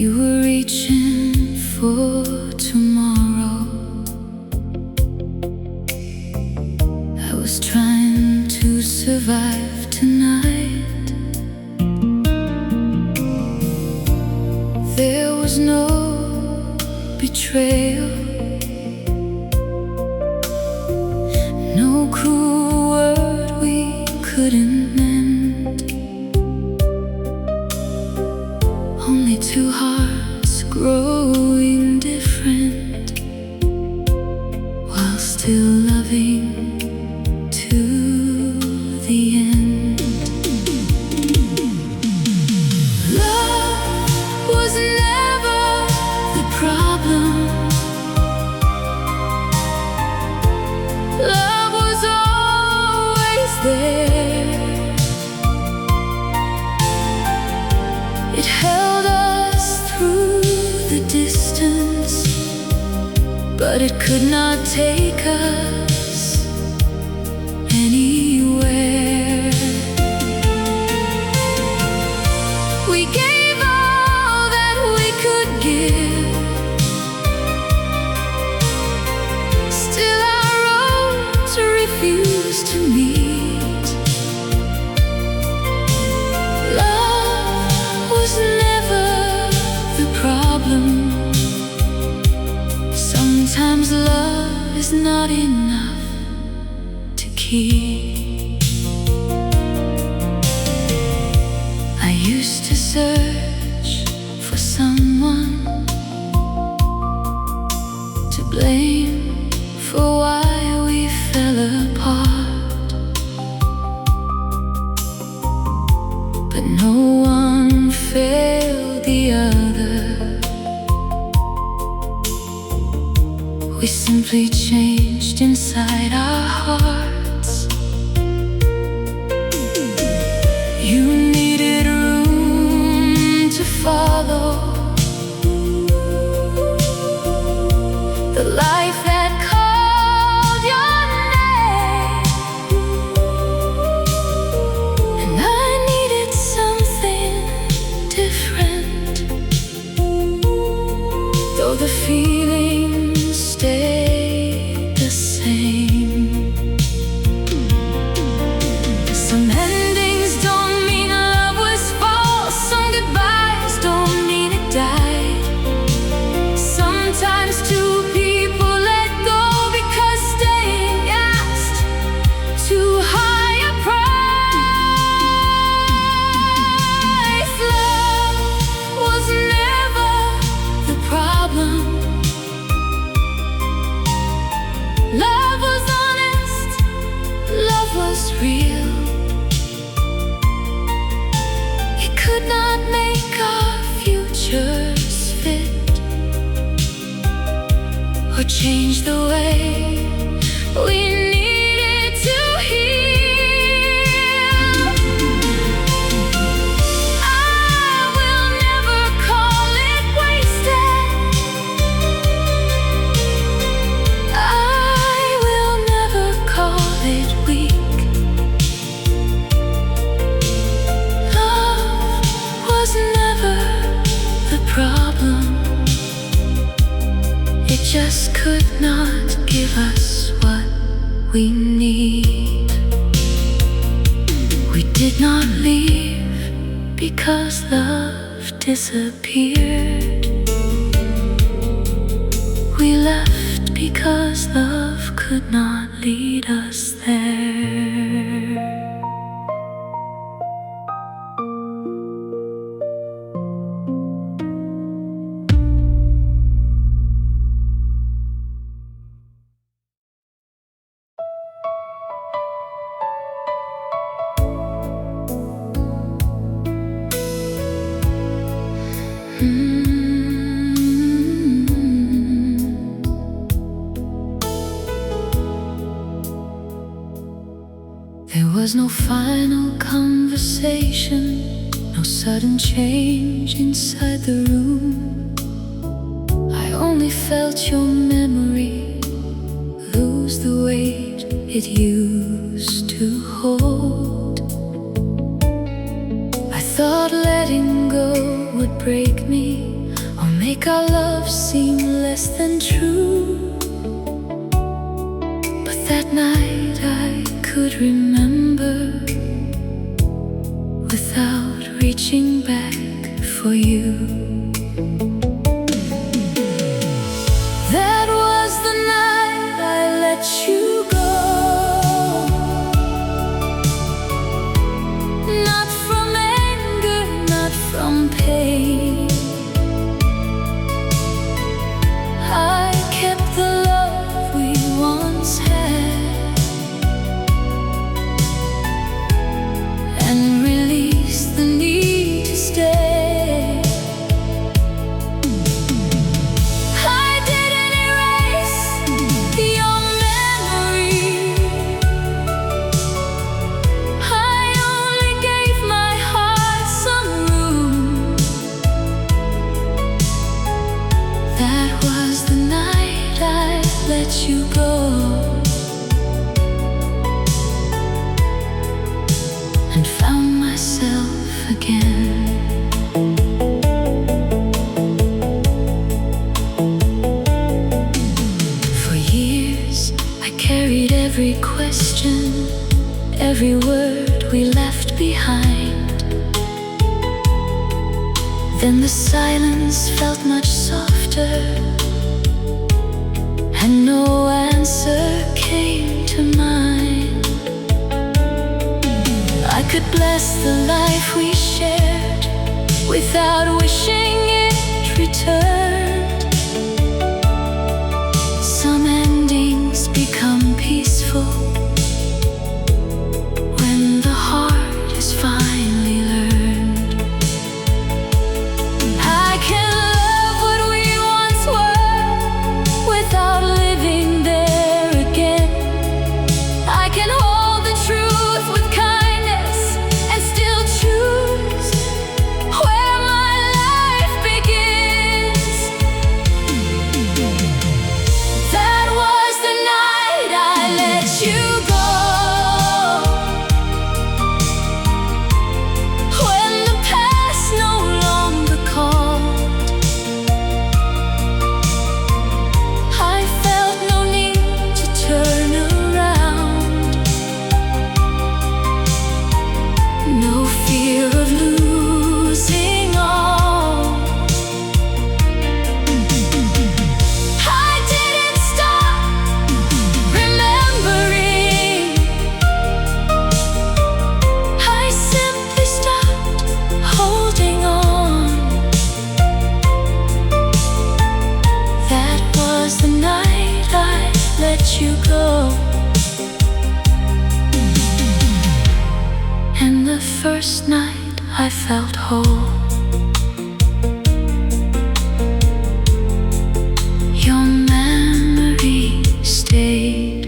You were reaching for tomorrow. I was trying to survive tonight. There was no betrayal, no cruel word we couldn't mend. Only two hearts growing different while still loving to the end. Love was never the problem. Love was always there. It held us through the distance, but it could not take us anywhere. We gave all that we could give. Still our roads refused to meet. Love was never the problem. Sometimes love is not enough to keep. I used to search for someone to blame for why we fell apart, but no one failed the other. We simply changed inside our hearts. You needed room to follow the life that called your name, and I needed something different, though the feeling stayed the same. Some endings don't mean love was false. Some goodbyes don't mean it died. Sometimes two people let go because staying asked too high a price. Love was never the problem. Love was honest, love was real. It could not make our futures fit or change the way we needed to heal. I will never call it wasted. I will never call it weak. Love was never the problem. It just could not give us what we need. We did not leave because love disappeared. We left because love could not lead us there. There was no final conversation, no sudden change inside the room. I only felt your memory lose the weight it used to hold. I thought letting go would break me. make our love seem less than true. But that night I could remember without reaching back for you. That was the night I let you go, not from anger, not from pain. I kept the love we once had and released the need to stay. I didn't erase your memory, I only gave my heart some room. That was the night I let you go, and found myself again. For years I carried every question, every word we left behind. Then the silence felt much softer, and no answer came to mind. I could bless the life we shared without wishing it returned. Some endings become peaceful when the heart is finally learned. I can love what we once were without living there again. I can hold the truth with kindness and still choose where my life begins. That was the night I let you go, when the past no longer called. I felt no need to turn around, no fear of losing all. I didn't stop remembering, I simply stopped holding on. That was the night I let you go, and the first night I felt whole. Your memory stayed,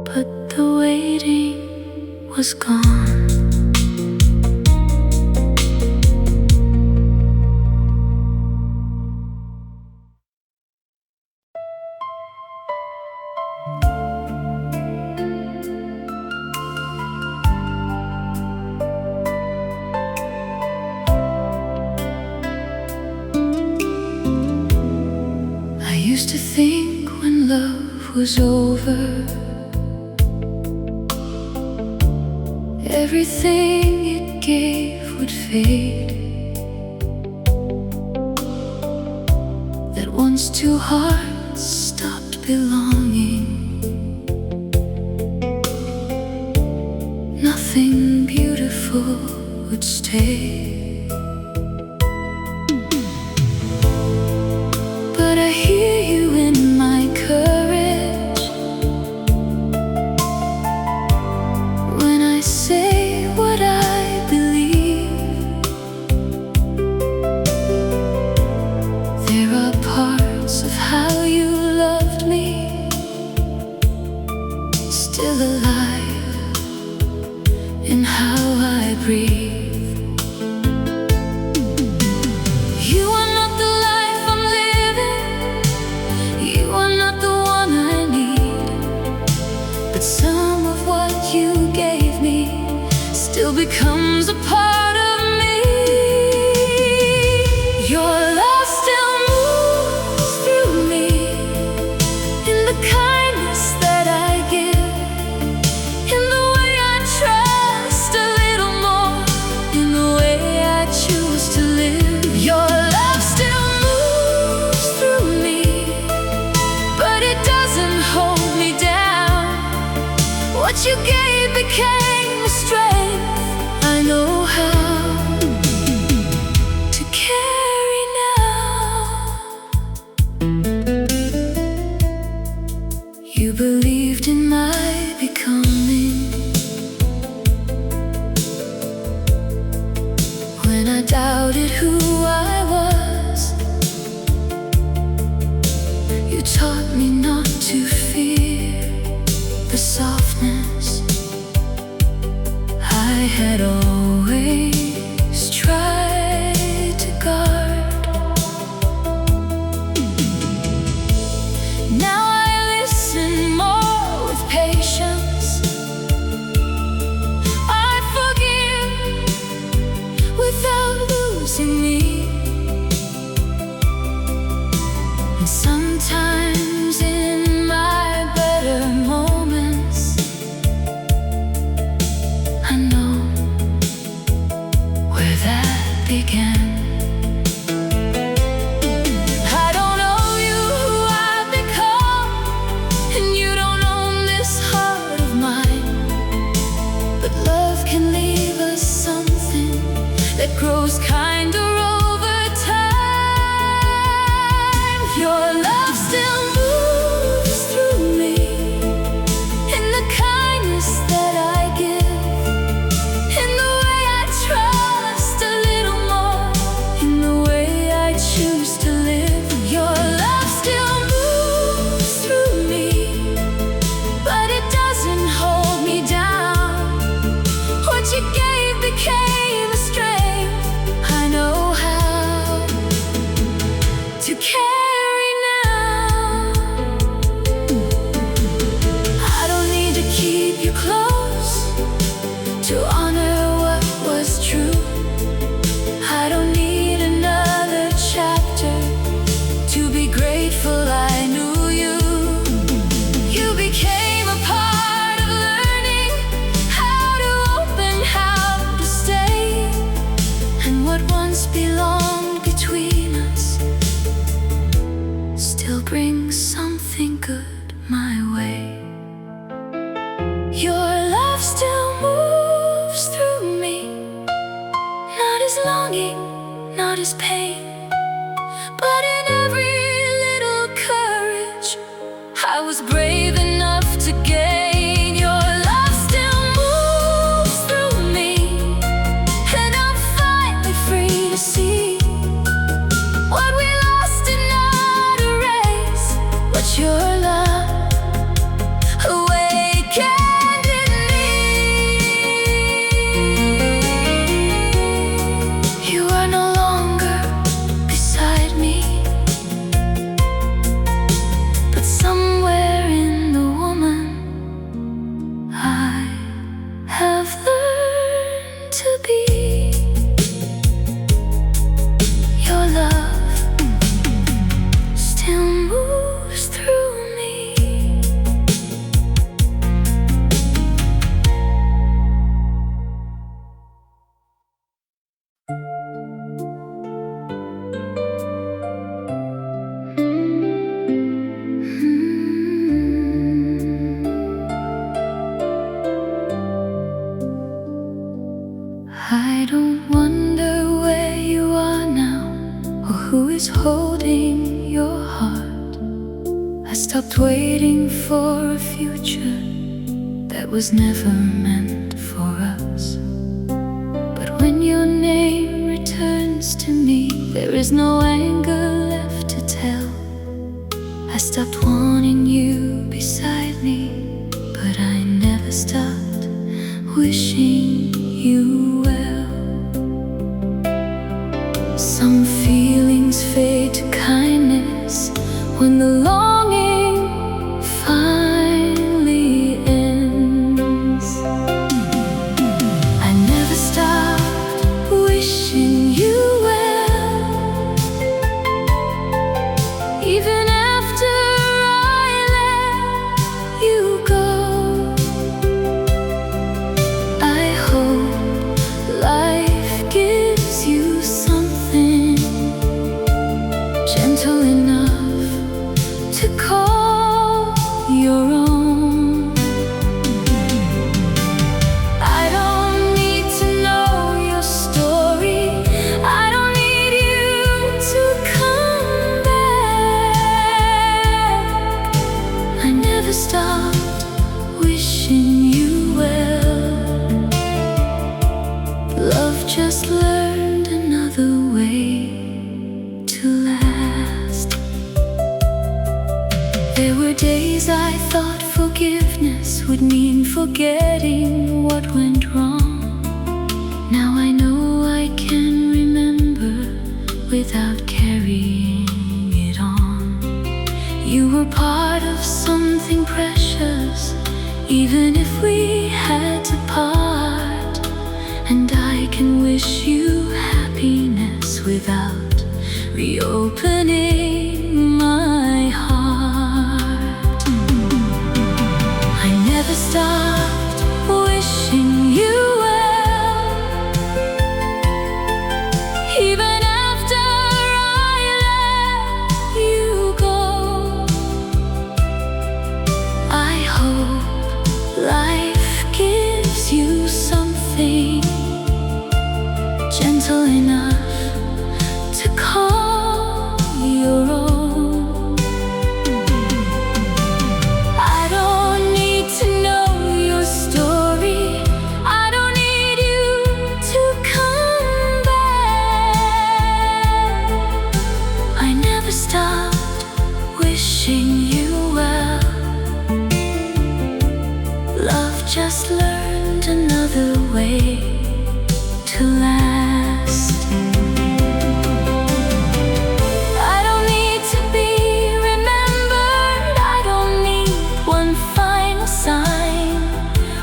but the waiting was gone. I used to think when love was over, everything it gave would fade. That once two hearts stopped belonging, nothing beautiful would stay. But I hear you in my courage when I say what I believe. There are parts of how you loved me still alive in how I breathe. You are not the life I'm living, you are not the one I need, but some of what you gave me still becomes a part of me. I had always tried to guard. Now I listen more with patience. I forgive without losing me. And sometimes in my better moments, I know where that began. I don't owe you who I've become, and you don't own this heart of mine. But love can leave us something that grows kinder over time. Your love still moves through me in the kindness that I give, in the way I trust a little more, in the way I choose to live. Your love still moves through me, but it doesn't hold me down. What you gave became a strength I know how to carry now. I don't need to keep you close to honor what was true. I don't need another chapter to be grateful I knew you. You became a part of learning how to open, how to stay. And what once belonged between us still brings something good my way. Your love still moves through me, not as longing, not as pain, but in every little courage I was brave enough to gain. Your love still moves through me, and I'm finally free to see what we lost and not erase. What your love awakened in me. You are no longer beside me, but somewhere in the woman I have learned to be. Your love still moves through me. I don't wonder where you are now, or who is holding your heart. I stopped waiting for a future that was never meant for us. But when your name returns to me, there is no anger left to tell. I stopped wanting you beside me, but I never stopped wishing you well. Some feelings fade to kindness when the longing finally ends. I never stopped wishing you well, even after I let you go. I hope life gives you something gentle enough to call your own. I don't need to know your story. I don't need you to come back. I never stopped wishing you well. Love just learned another way to last. There were days I thought forgiveness would mean forgetting what went wrong. without carrying it on. You were part of something precious, even if we had to part. And I can wish you happiness without reopening my heart. I never stopped wishing you well, even after I let you go. I hope life gives you something gentle enough to call your own. I don't need to know your story. I don't need you to come back. I never stopped wishing you well. Love just learned another way to last. I don't need to be remembered. I don't need one final sign.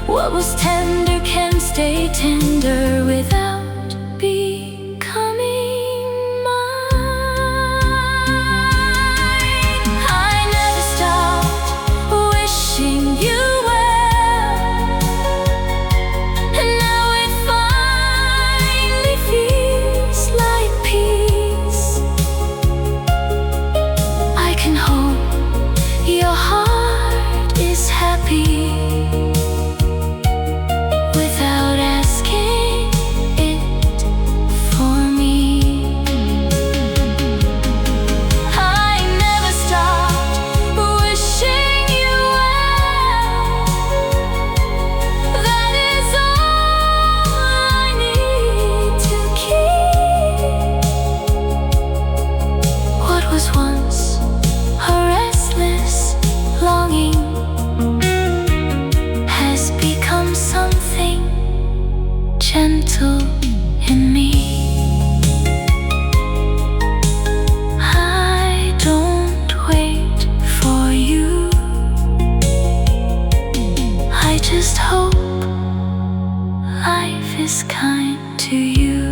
What was tender can stay tender without becoming mine. I never stopped wishing you well, and now it finally feels like peace. I can hope your heart is happy without asking it for me. I never stopped wishing you well. That is all I need to keep what was once a restless longing has become something gentle in me. I don't wait for you. I just hope life is kind to you.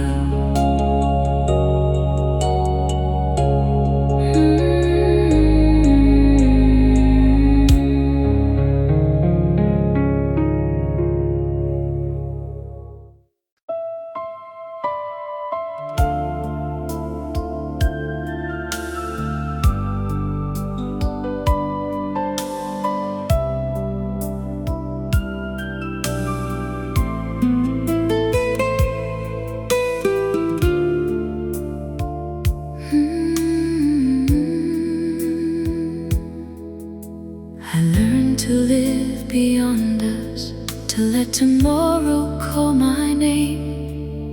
I learned to live beyond us, to let tomorrow call my name.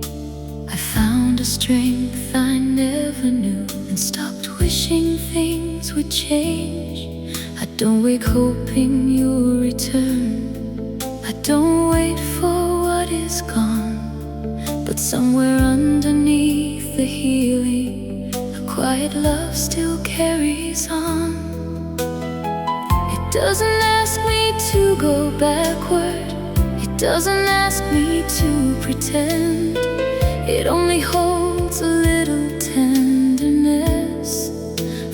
I found a strength I never knew and stopped wishing things would change. I don't wake hoping you'll return. I don't wait for what is gone, but somewhere underneath the healing, a quiet love still carries on. It doesn't ask me to go backward. It doesn't ask me to pretend. It only holds a little tenderness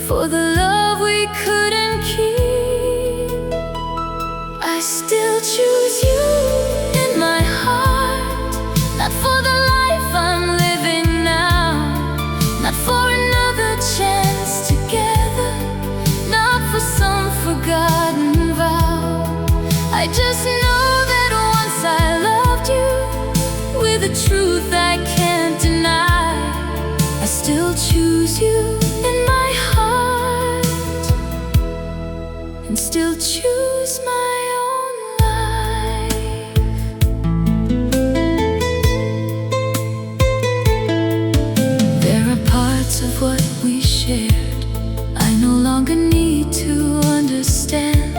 for the love we couldn't keep. I still choose you in my heart, not for the life I'm living now, not for another chance together, not for some forgotten vow. I just know that once I loved you with a truth I can't deny. I still choose you in my heart and still choose my own life. There are parts of what we shared I no longer need to understand.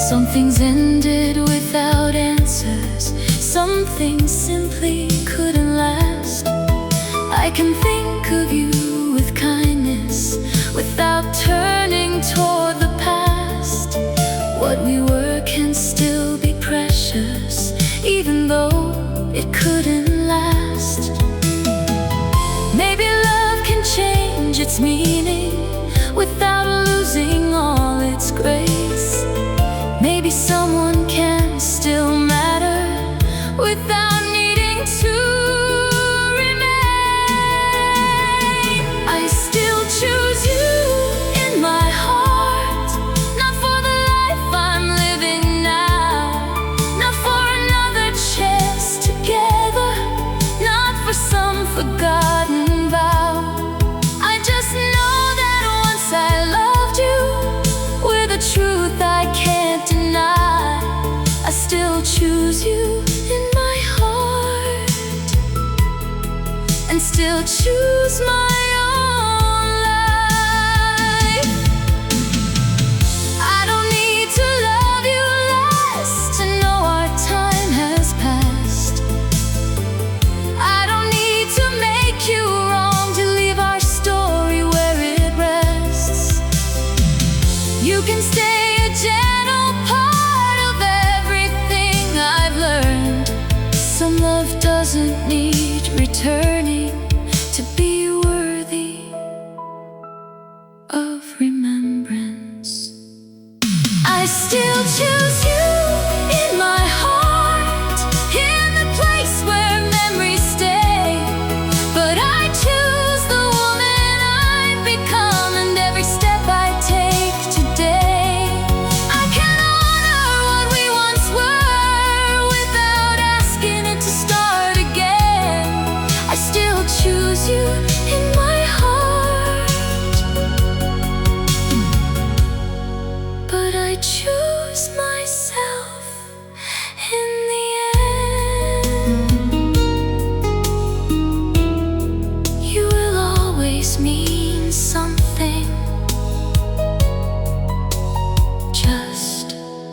Some things ended without answers. Some things simply couldn't last. I can think of you though it couldn't last. Maybe love can change its meaning without losing all its grace. Maybe someone can still matter without needing to remain. I still choose you in my heart, not for the life I'm living now, not for another chance together, not for some forgotten vow. I just know that once I loved you with a truth I can't deny. I still choose you in my heart, and still choose my own life. I don't need to love you less to know our time has passed. I don't need to make you wrong to leave our story where it rests. You can stay a gentle part of everything I've learned. Some love doesn't need returning to be worthy of remembrance. I still choose you in my heart, in the place where memories stay. But I choose the woman I've become, and every step I take today. I can honor what we once were without asking it to start again. I still choose you in my heart, but I choose myself in the end. You will always mean something, just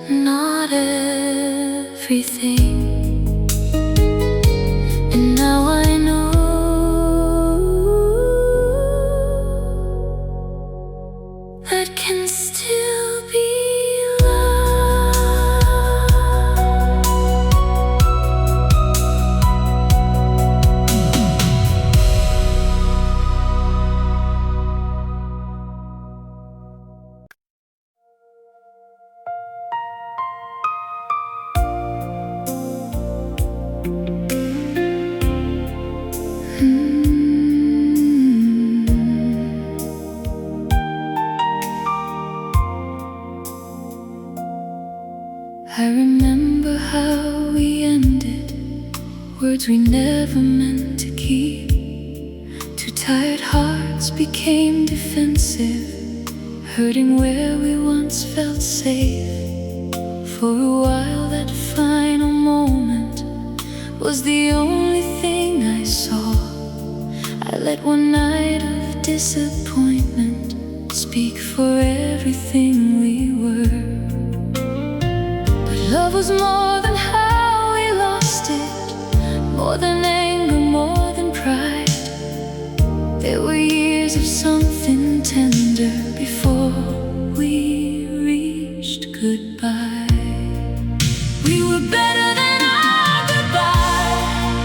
not everything. And now I know that can still be love. I remember how we ended, words we never meant to keep. Two tired hearts became defensive, hurting where we once felt safe. For a while that final moment was the only thing I saw. I let one night of disappointment speak for everything we were. Love was more than how we lost it, more than anger, more than pride. There were years of something tender before we reached goodbye. We were better than our goodbye,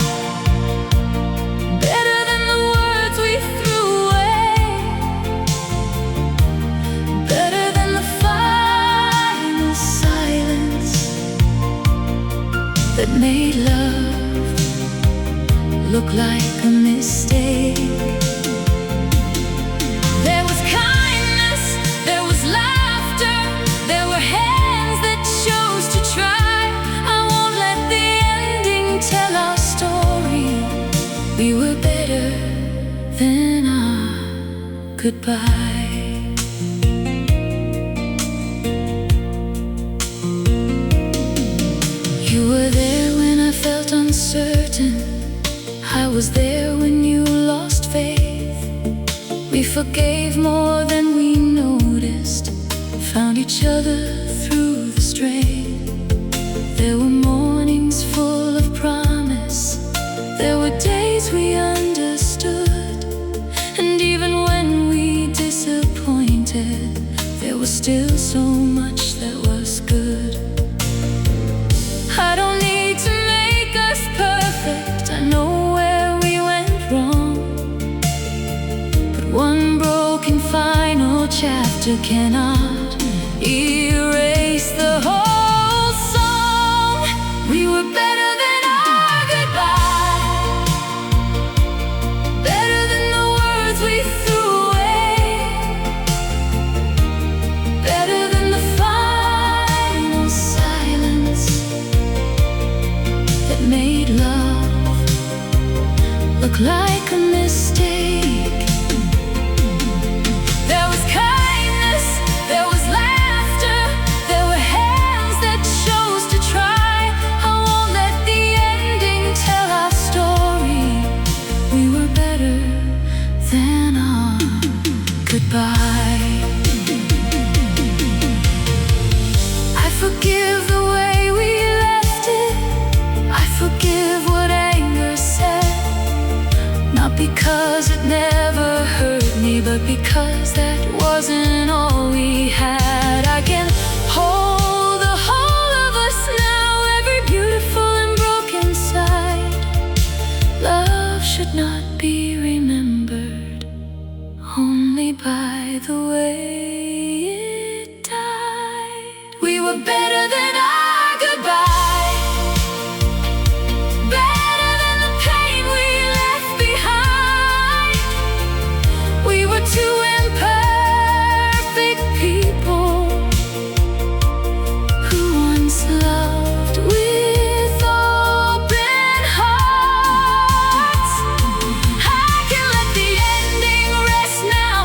better than the words we threw away, better than the final silence that made love look like a mistake. There was kindness, there was laughter, there were hands that chose to try. I won't let the ending tell our story. We were better than our goodbye. You were there when I felt uncertain. I was there when you lost faith. We forgave more than we noticed, found each other through the strain. There were mornings full of promise, there were days we understood. And even when we disappointed, there was still so much that was good. I don't need to make a laughter cannot erase the whole song. We were better than our goodbye, better than the words we threw away, better than the final silence that made love look like a mistake. There was kindness, there was laughter, there were hands that chose to try. I won't let the ending tell our story. We were better than our goodbye. I forgive the way we left it, I forgive what anger said. Not because it never hurt me, but because that wasn't all we had. I can hold the whole of us now, every beautiful and broken side. Love should not be remembered only by the way it died. We were better than our goodbye, better than the pain we left behind. We were two imperfect people who once loved with open hearts. I can let the ending rest now,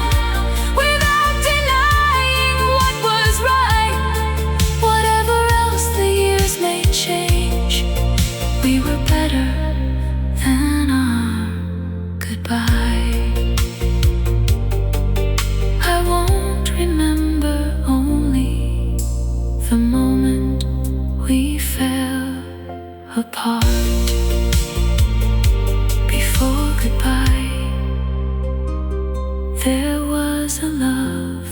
without denying what was right. Whatever else the years may change, we were better than our goodbye. I won't remember only the moment we fell apart. Before goodbye, there was a love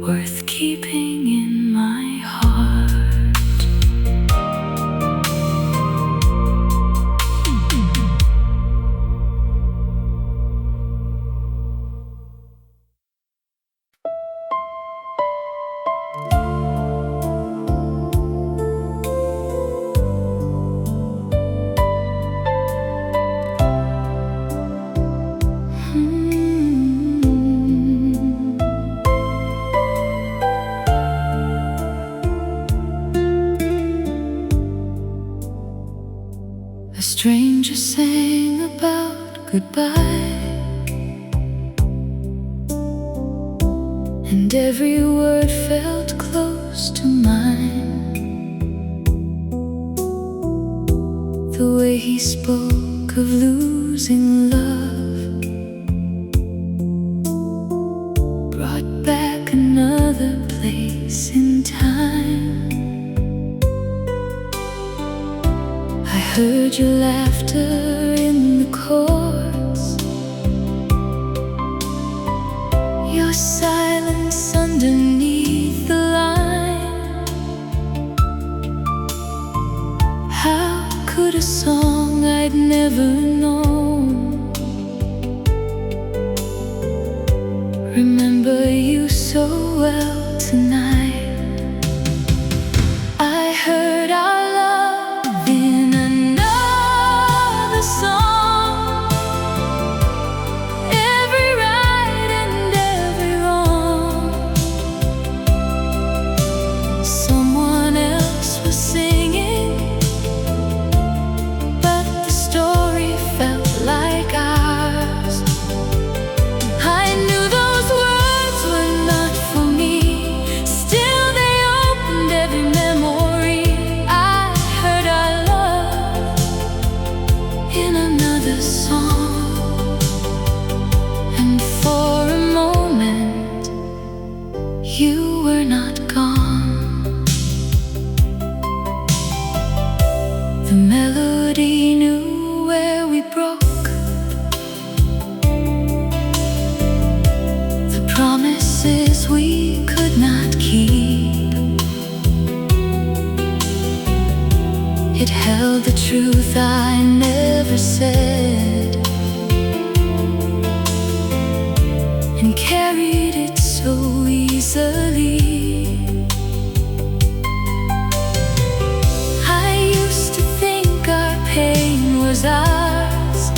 worth keeping in my heart. A stranger sang about goodbye, and every word felt close to mine. The way he spoke of losing love brought back another place in time. I heard your laughter in the chords, your silence underneath the line. How could a song I'd never known remember you so well tonight? I heard our love in another song, every right and every wrong. Someone else was singing, but the story felt like ours. I knew those words were not for me, still they opened every memory. I heard our love in another song, and for a moment you were not gone. The melody knew where we broke, the promises we could not keep. It held the truth I never said, and carried it so easily. easily. I used to think our pain was ours,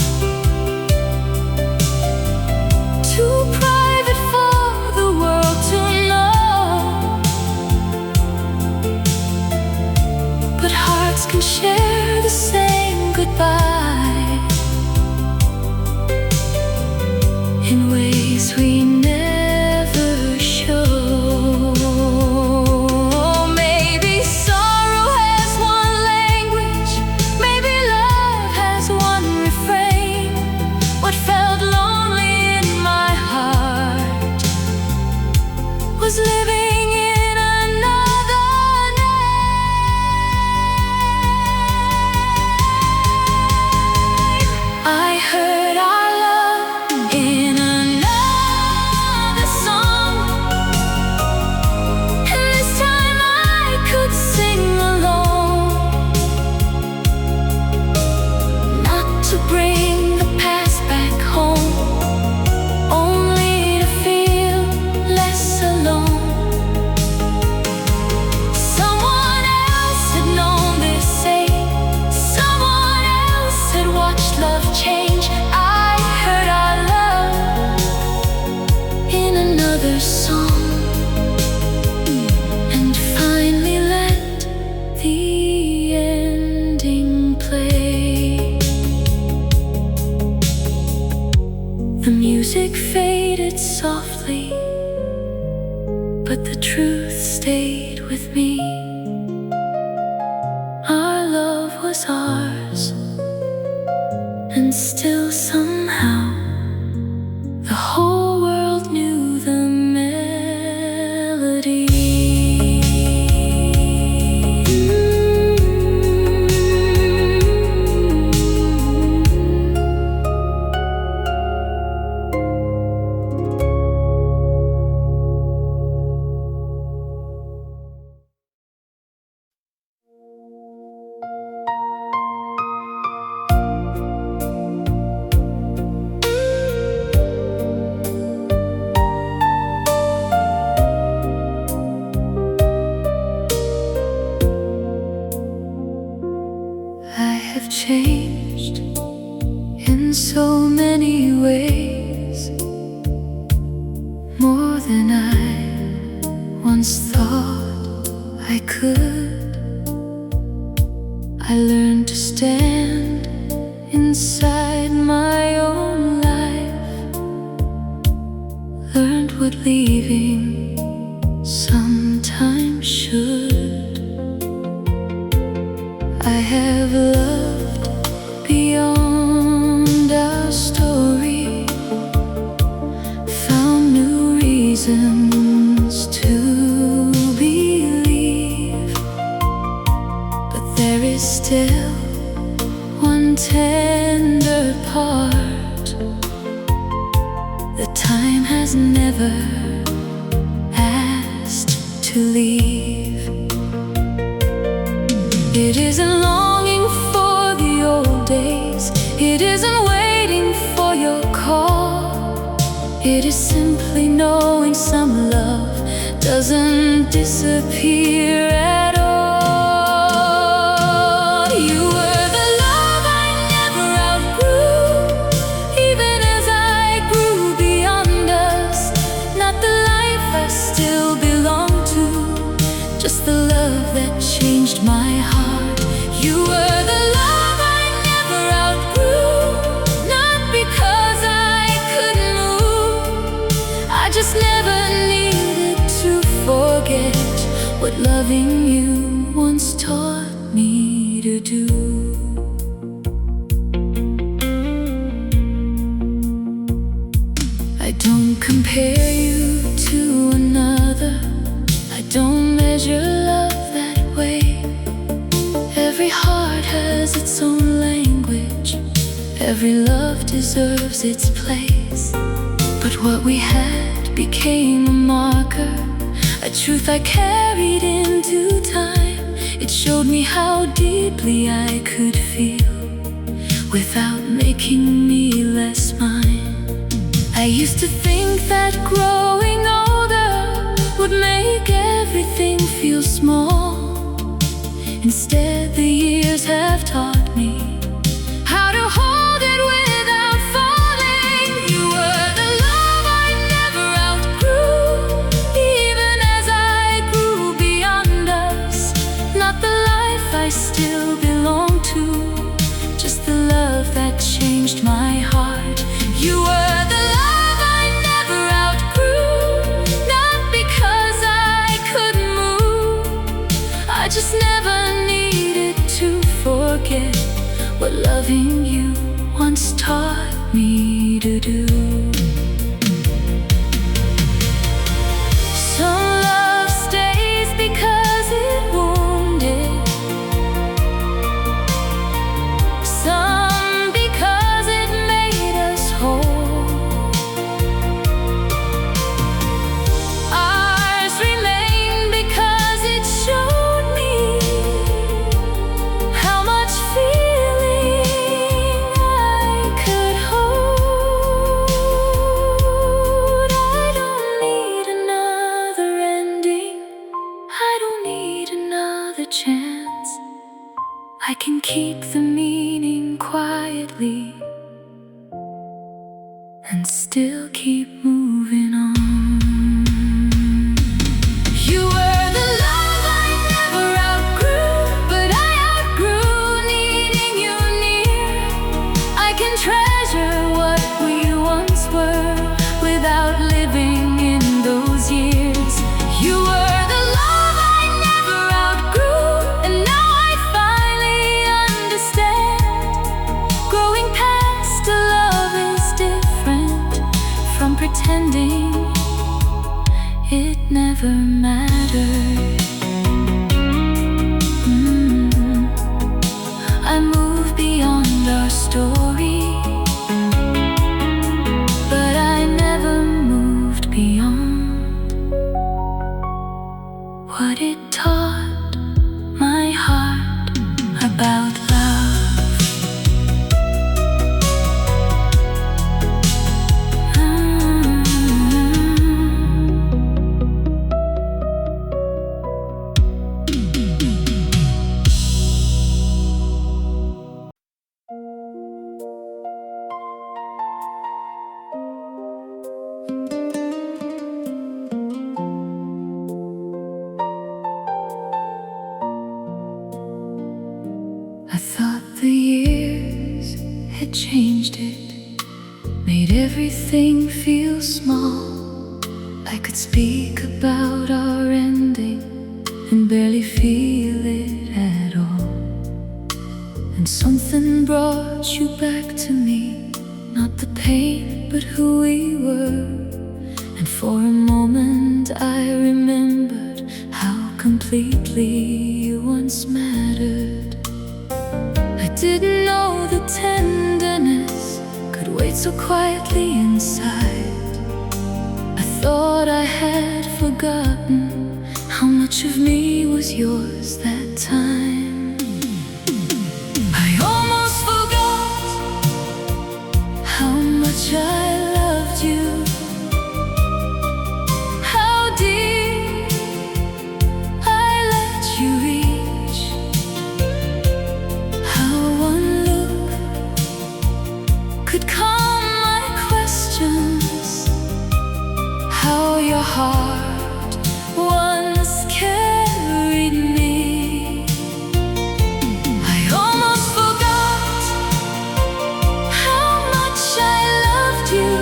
too private for the world to know. But hearts can share the same goodbye in ways we never show. Maybe sorrow has one language, maybe love has one refrain. What felt lonely in my heart was living in another name. I heard our love in another song, and this time I could sing alone. Not to bring the past back home, only to feel less alone. Someone else had known this ache, someone else had watched love change. I heard our love in another song, and finally let the ending play. The music faded softly, but the truth stayed with me. Our love was ours, and still somehow the whole world knew the melody. I have changed in so many ways, more than I once thought I could. I learned to stand inside my own life, learned what leaving sometimes should. I have loved beyond our story, found new reasons to believe. But there is still one tender part that time has never asked to leave. It isn't longing for the old days, it isn't waiting for your call. It is simply knowing some love doesn't disappear at all. You were the love I never outgrew, even as I grew beyond us. Not the life I still belong to, just the love that changed my heart. You were the love I never outgrew, not because I couldn't move. I just never needed to forget what loving you once taught me to do. I don't compare you to another, I don't measure love that way. Every heart has its own language, every love deserves its place. But what we had became a marker, a truth I carried into time. It showed me how deeply I could feel without making me less mine. I used to think that growing older would changed my heart. You were the love I never outgrew, not because I couldn't move. I just never needed to forget what loving you once taught me to do. Some love stays because it wounded, some because it made us whole. Ours remained because it showed me how much feeling I could hold. I don't need another ending, I don't need another chance. I can keep the meaning quietly and still keep moving on. You were the love I never outgrew, but I outgrew needing you near. I can treasure what we once were without living in those years. You were the love I never outgrew, and now I finally understand. Growing past a love is different from pretending it never mattered. I move beyond our story, but I never moved beyond what it taught my heart about love. I thought the years had changed it, made everything feel small. I could speak about our ending and barely feel it at all. And something brought you back to me, not the pain, but who we were. And for a moment I remembered how completely you once mattered. I didn't know the tenderness could wait so quietly inside. I thought I had forgotten how much of me was yours that time. I almost forgot how much I loved you, how deep I let you reach, how one look could calm my questions, how your heart once carried me. I almost forgot how much I loved you,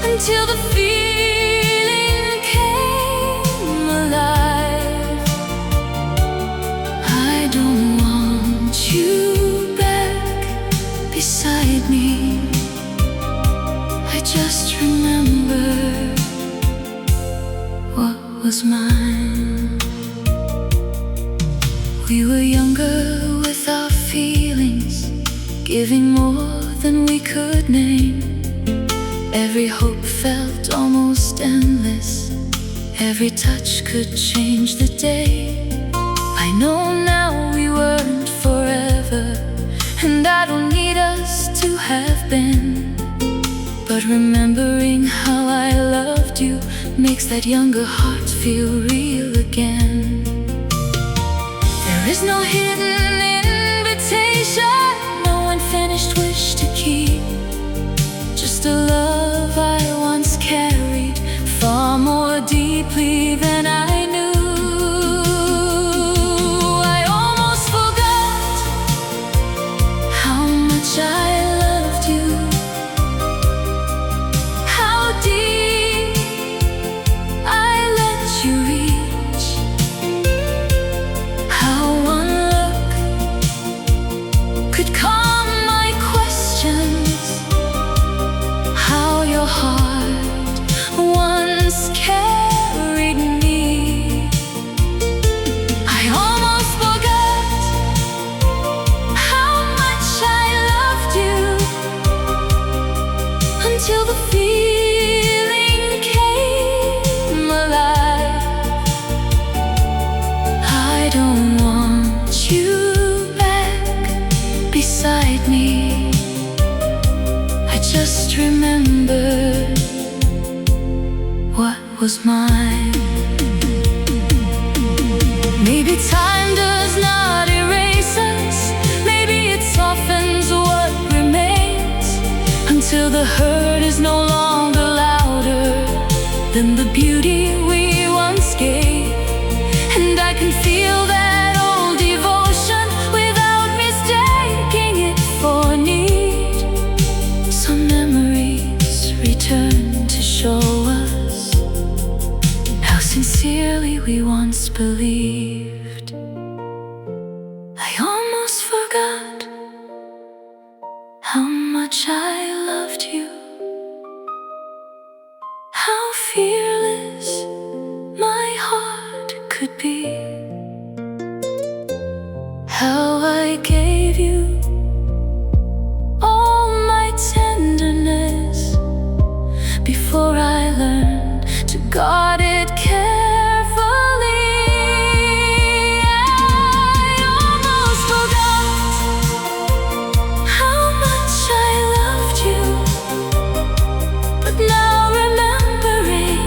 until the feeling came alive. I don't want you back beside me. I just remember what was mine. We were younger with our feelings, giving more than we could name. Every hope felt almost endless, every touch could change the day. I know now we weren't forever, and I don't need us to have been. But remembering how I loved you makes that younger heart feel real again. There is no hidden invitation, no unfinished wish to keep, just a love I once carried far more deeply than I knew. I almost forgot how much just remembered what was mine. Maybe time does not erase us. Maybe it softens what remains, until the hurt is no longer louder than the beauty we once gave. And I can feel that old devotion without mistaking it for need. Some memories return to show us how sincerely we once believed. I almost forgot how much I loved you, how fearless my heart could be, how I gave you all my tenderness before I learned to guard it carefully. I almost forgot how much I loved you, but now remembering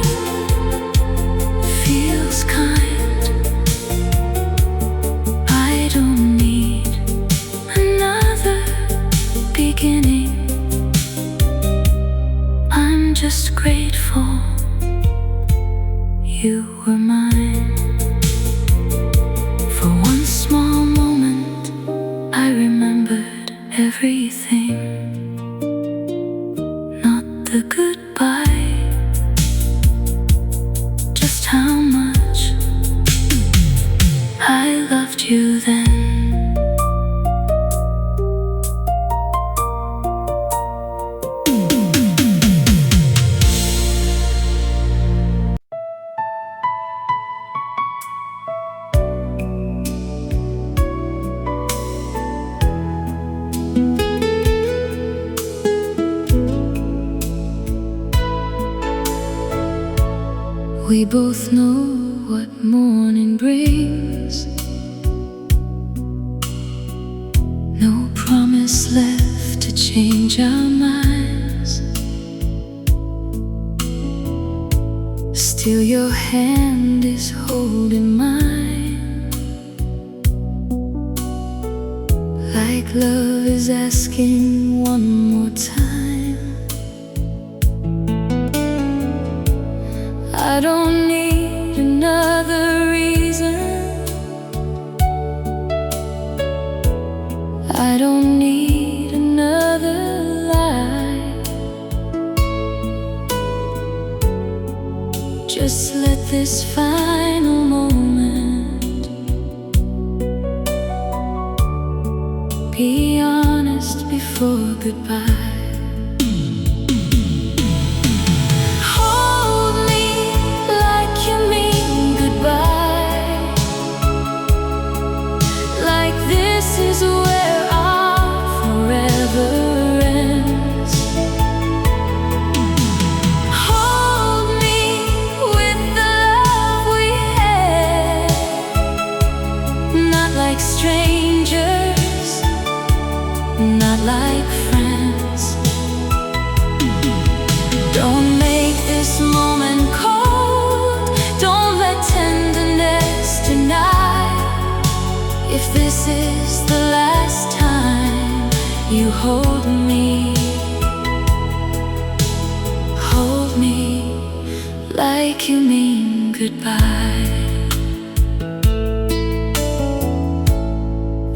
feels kind. I don't need another beginning. I'm just grateful you were mine. For one small moment I remembered everything, not the goodbye, just how much I loved you then. We both know what morning brings. No promise left to change our minds. Still your hand is holding mine, like love is asking one more time. I don't need another reason. I don't need another lie. Just let this final moment be honest before goodbye. This is where our forever ends. Hold me with the love we had, not like strangers, not like friends. Don't make this moment cold. Don't let tenderness deny. If this is the last time you hold me like you mean goodbye.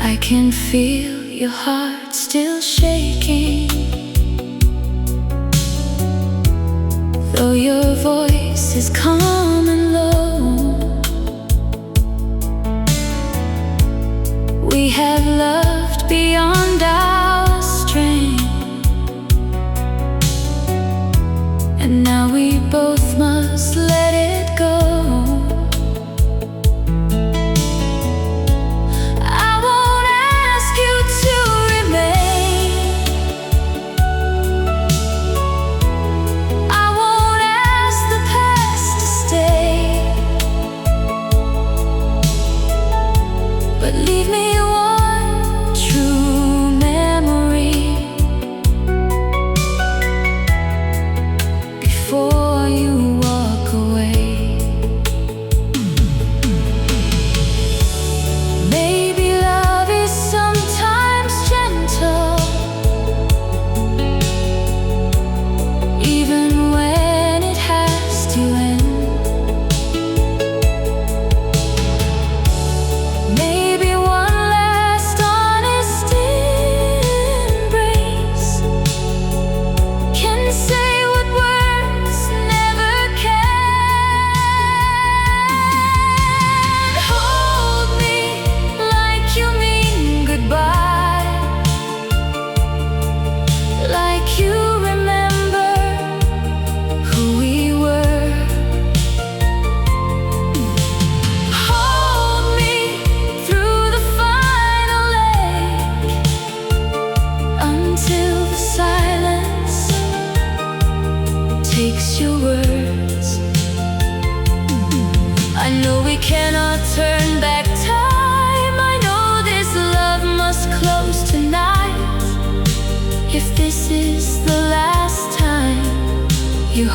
I can feel your heart still shaking, though your voice is calm and low. We have loved beyond our strength, and now we both must let it go. I won't ask you to remain. I won't ask the past to stay.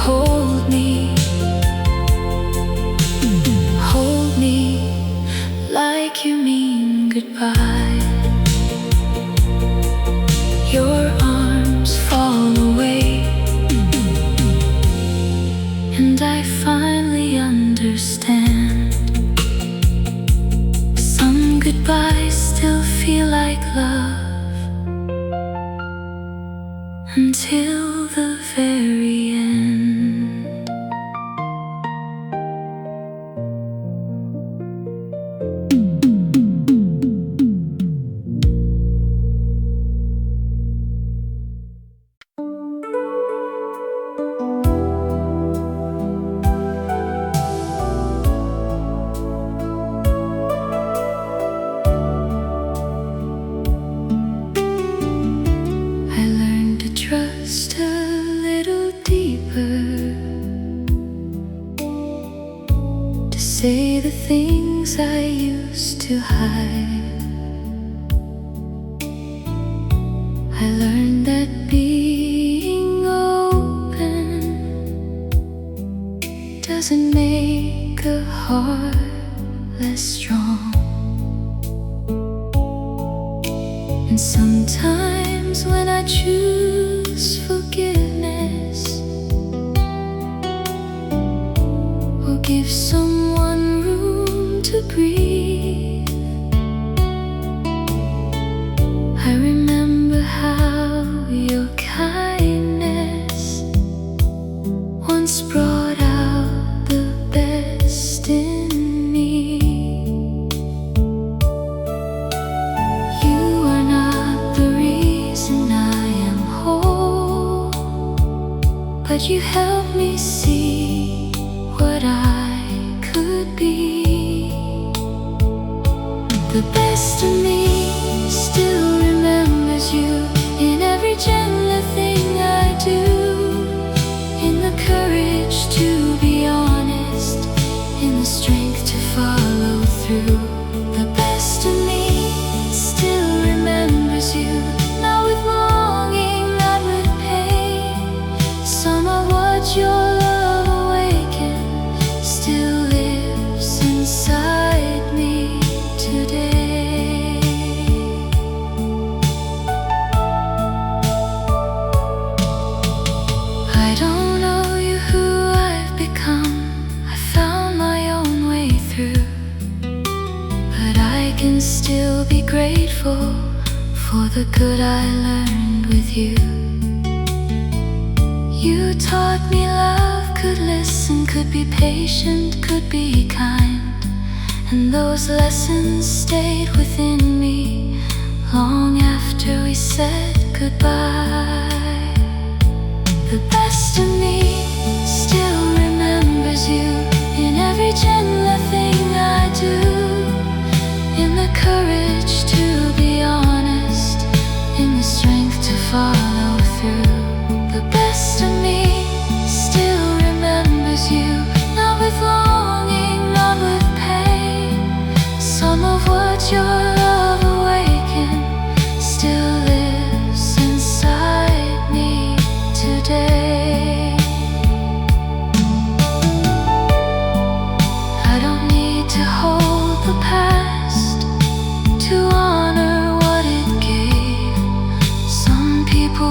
hold me like you mean goodbye. Your arms fall away, and I finally understand. Some goodbyes still feel like love until the very end. Trust a little deeper, to say the things I used to hide. I learned that being open doesn't make a heart less strong. And sometimes when I choose forgiveness, or give someone room to breathe, I remember how your kindness once brought out the best in me. You are not the reason I am whole, but you helped me see what I could be. The best of me still remembers you in every gentle thing I do, in the courage to be honest, in the strength to follow through. The best of me still remembers you, not with longing, not with pain. Some of what your love awakened still lives inside me today. I don't know you who I've become. I found my own way through, but I can still be grateful for the good I learned with you. You taught me love could listen, could be patient, could be kind, and those lessons stayed within me long after we said goodbye. The best of me still remembers you in every gentle thing I do, in the courage to be honest, in the strength to follow through. The best of me still remembers you, not with longing, not with pain. Some of what your love awakened still lives inside me today. I don't need to hold the past to honor what it gave. Some people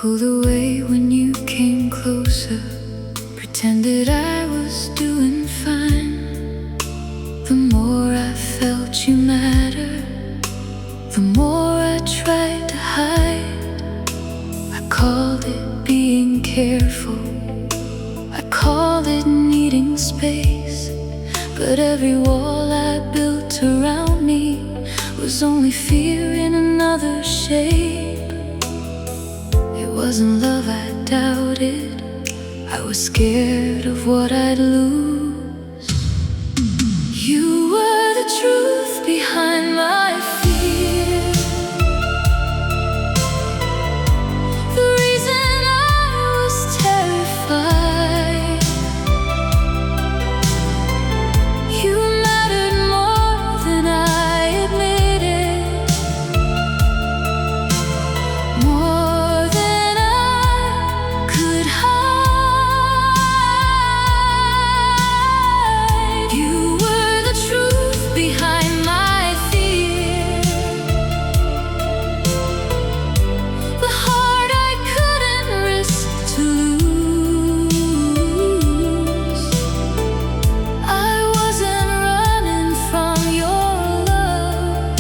pulled away when you came closer, pretended I was doing fine. The more I felt you matter, the more I tried to hide. I called it being careful, I called it needing space. But every wall I built around me was only fear in another shape. It wasn't love I doubted, I was scared of what I'd lose. You were the truth behind my fear, the reason I was terrified. You mattered more than I admitted, more than I could hide. You were the truth behind my fear, the heart I couldn't risk to lose. I wasn't running from your love,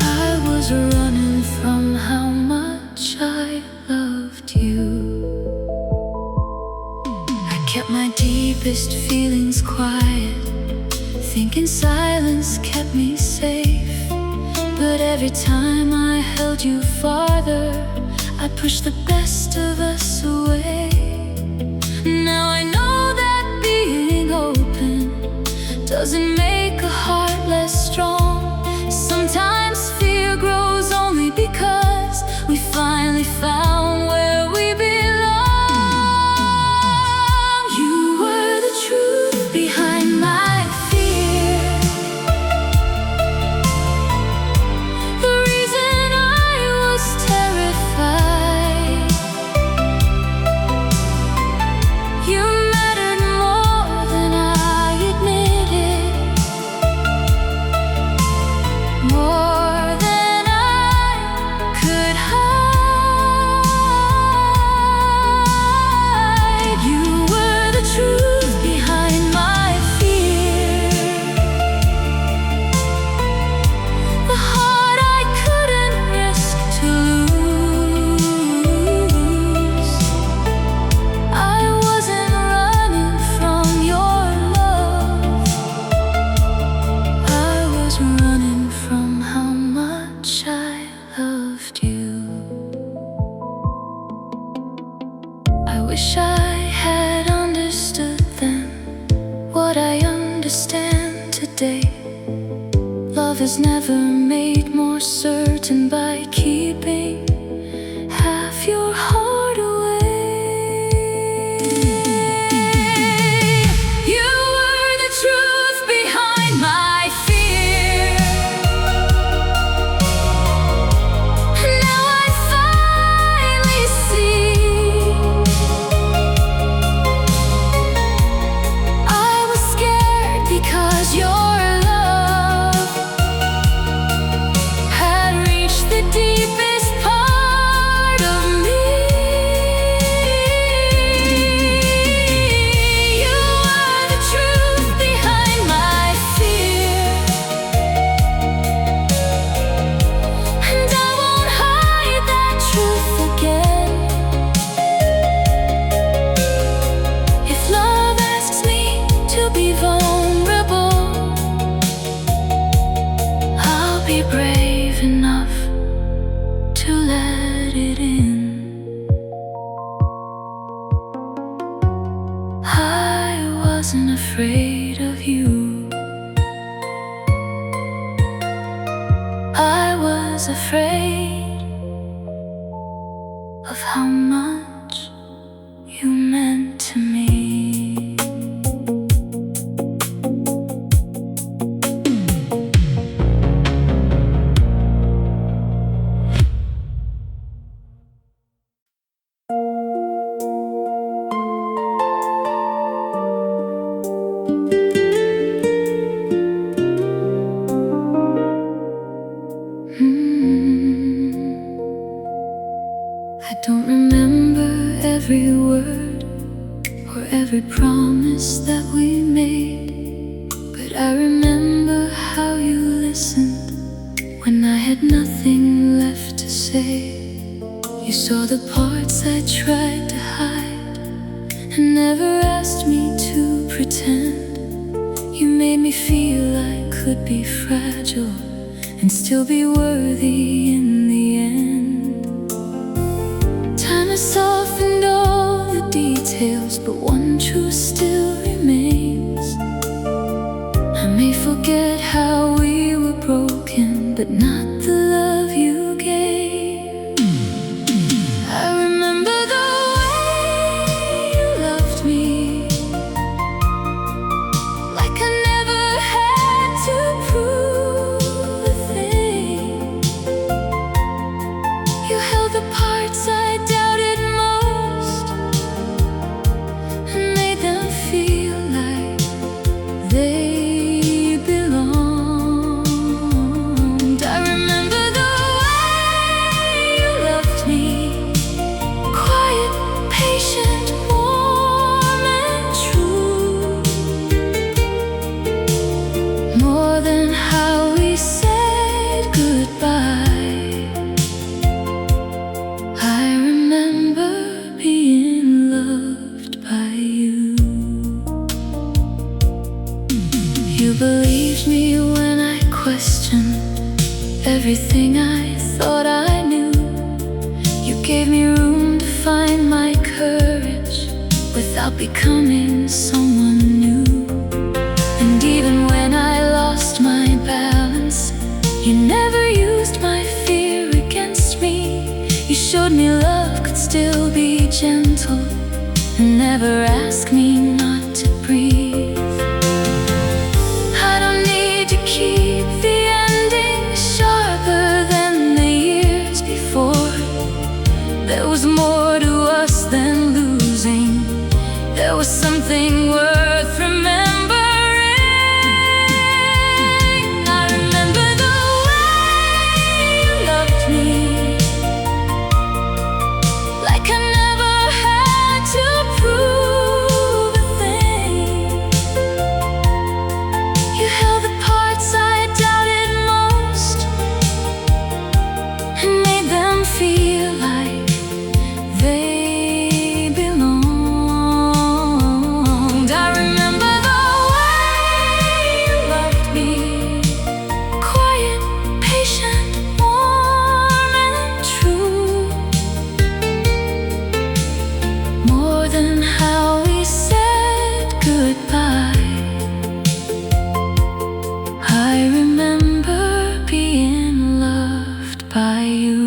I was running from how much I loved you. I kept my deepest feelings quiet, thinking silence kept me safe. But every time I held you farther, I pushed the best of us away. Now I know that being open doesn't make a heart less strong. Sometimes fear grows only because we finally found where we belong. You were the truth behind my fear, the reason I was terrified. You mattered more than I admitted, more than I could hide. You were the truth behind my fear, the heart I couldn't risk to lose. I wasn't running from your love, I was running from how much I loved you. I wish I had understood then what I understand today. Love is never made more certain by keeping half your heart away. You were the truth behind my fear, now I finally see. I was scared because your love had reached the deepest part of me. You were the truth behind my fear, and I won't hide that truth again. If love asks me to be vulnerable, I'll be brave enough to let it in. I wasn't afraid of you, I was afraid of how much you meant to me. every word or every promise that we made, but I remember how you listened when I had nothing left to say. You saw the parts I tried to hide and never asked me to pretend. You made me feel I could be fragile and still be worthy in the end. Time has softened all the details, but one truth still remains. I may forget how we were broken, but not the love you gave. I remember the way you loved me, like I never had to prove a thing. You held the parts I doubted most and made them feel like they belonged. I remember the way you loved me, quiet, patient, warm and true, more than how we said goodbye. I remember being loved by you. You believed me when I questioned everything I thought I knew. You gave me room to find my courage without becoming someone new. And even when I lost my balance, you never used my fear against me. You showed me love could still be gentle and never ask me not to breathe. I don't need to keep the ending sharper than the years before. There was more to us than losing. There was something worth remembering. I remember the way you loved me, like I never had to prove a thing. You held the parts I doubted most and made them feel like they belonged. I remember the way you loved me, quiet, patient, warm and true, more than how we said goodbye. I remember being loved by you.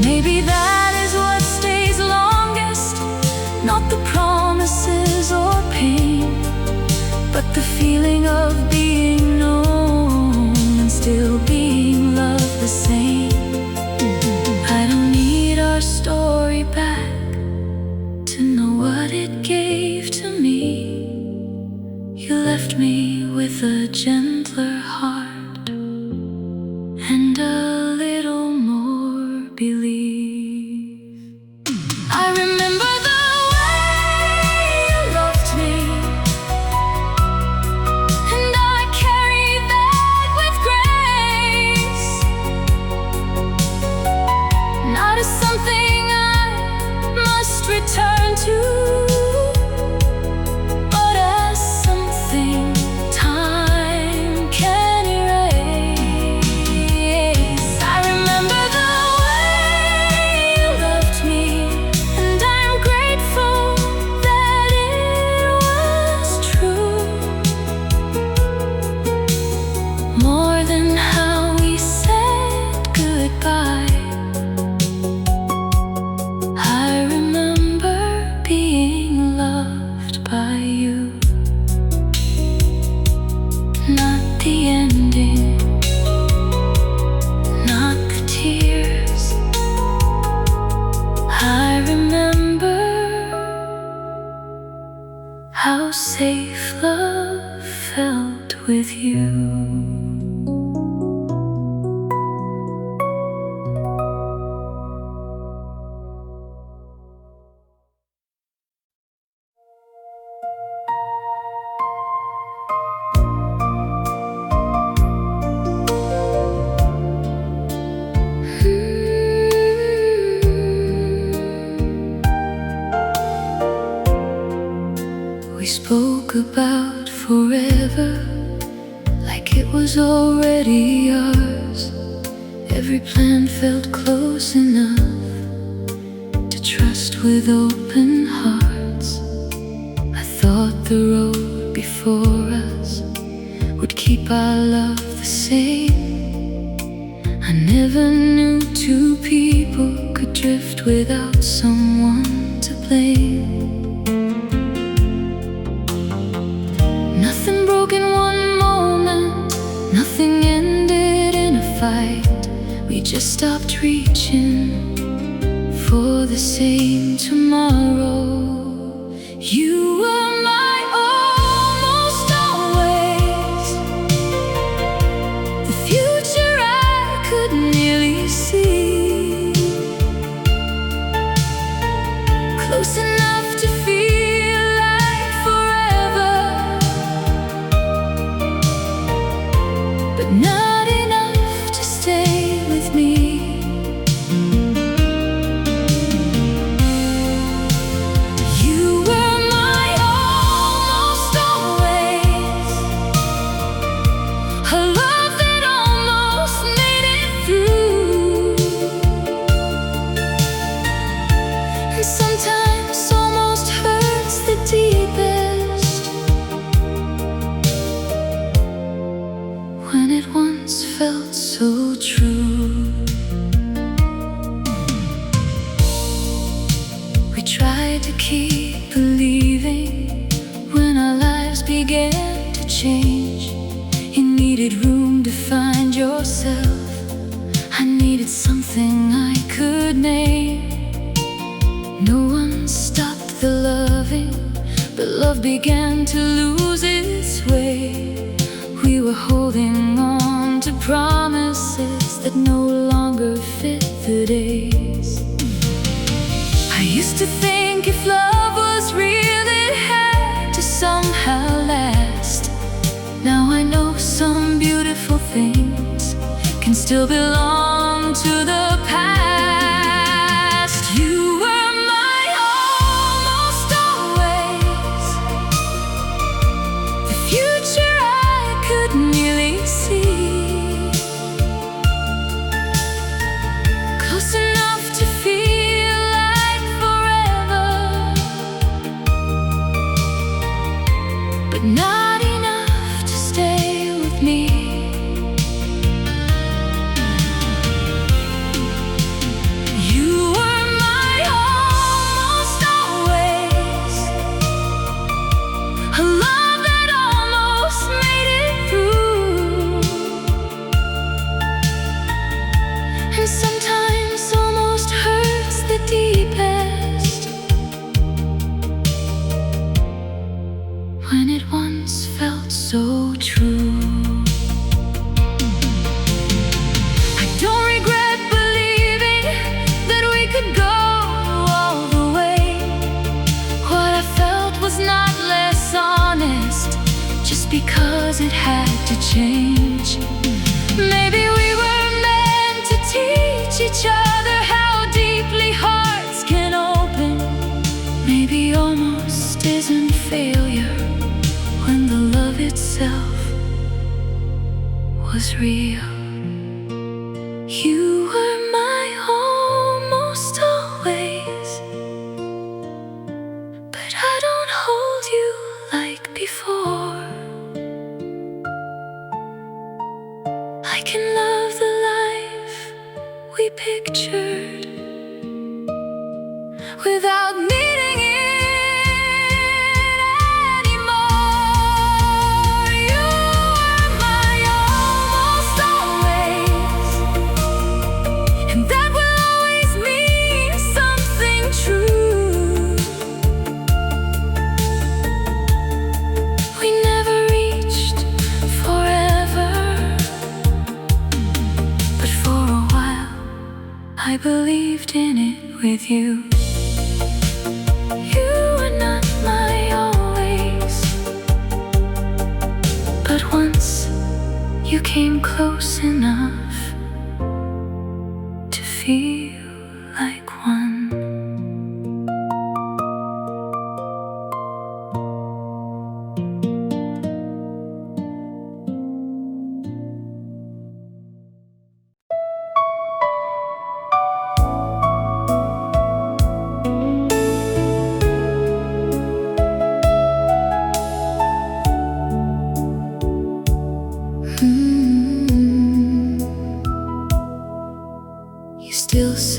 Maybe that is what stays longest, not the promises or pain, but the feeling of being known and still being loved the same. I don't need our story back to know what it gave to me. You left me with a gentler heart and a little more belief. I remember the way you loved me, and I carry that with grace, not as something I must return to, but as something time can erase. I remember the way you loved me, and I'm grateful that it was true, more than how we said goodbye. I remember being loved by you, not the ending, not the tears. I remember how safe love felt with you. forever, like it was already ours. Every plan felt close enough to trust with open hearts. I thought the road before us would keep our love the same. I never knew two people could drift without someone to blame. Nothing broke in one moment, nothing ended in a fight. We just stopped reaching for the same tomorrow. You were my almost always, the future I could nearly see, close enough to feel like forever, but not enough to stay with me. Sometimes almost hurts the deepest, when it once felt so true. We tried to keep believing when our lives began to change. You needed room to find yourself, I needed something I could name. No one stopped the loving, but love began to lose its way. We were holding on to promises that no longer fit the days. I used to think if love was real, it had to somehow last. Now I know some beautiful things can still belong to the past. You were future I could nearly see, close enough to feel like forever, but not enough to stay with me. You were my almost always, a love that almost made it through, and sometimes almost hurts the deepest, when it once felt so true. I don't regret believing that we could go all the way. What I felt was not less honest just because it had to change. Maybe we were meant to teach each other how deeply hearts can open. Maybe almost isn't failure when the love itself was real. You were my almost always, but I don't hold you like before. I can love the life we pictured without needing it anymore. You were my almost always, and that will always mean something true. We never reached forever, but for a while I believed in it with you. You were not my always, but once you came close enough to feel like one.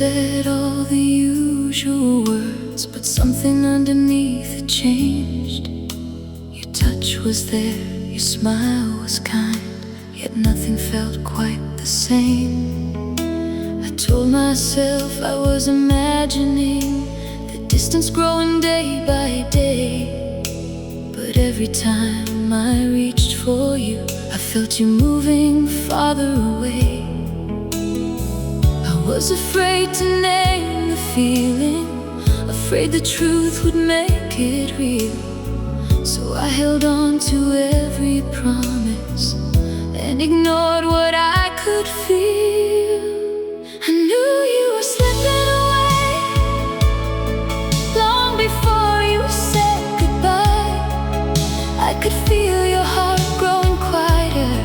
said all the usual words, but something underneath it changed. Your touch was there, your smile was kind, yet nothing felt quite the same. I told myself I was imagining the distance growing day by day, but every time I reached for you, I felt you moving farther away. I was afraid to name the feeling, afraid the truth would make it real. So I held on to every promise and ignored what I could feel. I knew you were slipping away long before you said goodbye. I could feel your heart growing quieter,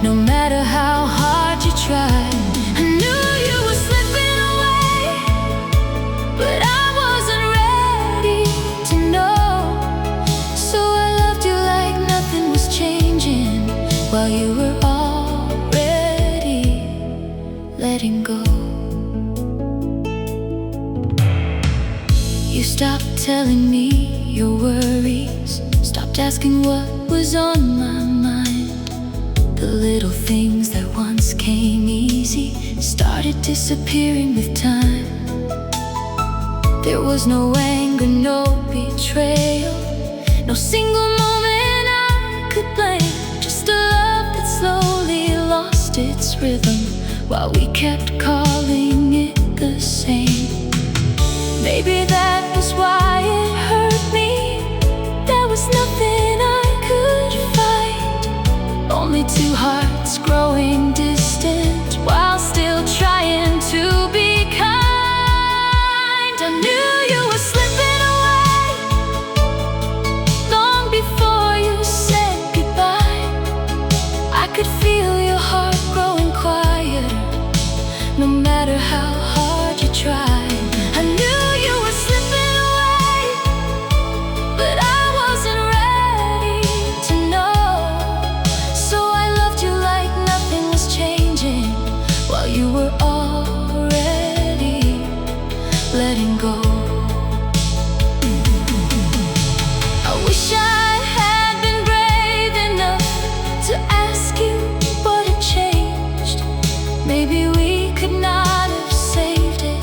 no matter how hard you tried. I knew you were slipping away, but I wasn't ready to know. So I loved you like nothing was changing, while you were already letting go. You stopped telling me your worries, stopped asking what was on my mind. The little things that once came easy started disappearing with time. There was no anger, no betrayal, no single moment I could blame. Just a love that slowly lost its rhythm, while we kept calling it the same. Maybe that was why it hurt me. There was nothing I could fight, only two hearts growing distant while still trying to be kind. I knew you were slipping away long before you said goodbye. I could feel your heart growing quieter, no matter how hard you tried. I knew you were slipping away, but I wasn't ready to know. So I loved you like nothing was changing, while you were already letting go. I wish I had been brave enough to ask you what had changed. Maybe we could not have saved it,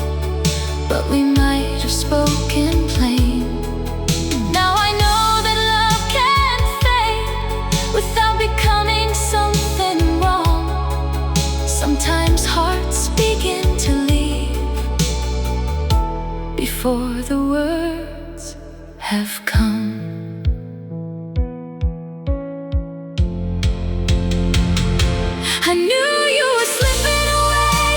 but we might have spoken plain. Now I know that love can fade without becoming something wrong. Sometimes hearts begin to leave before the words have come. I knew you were slipping away,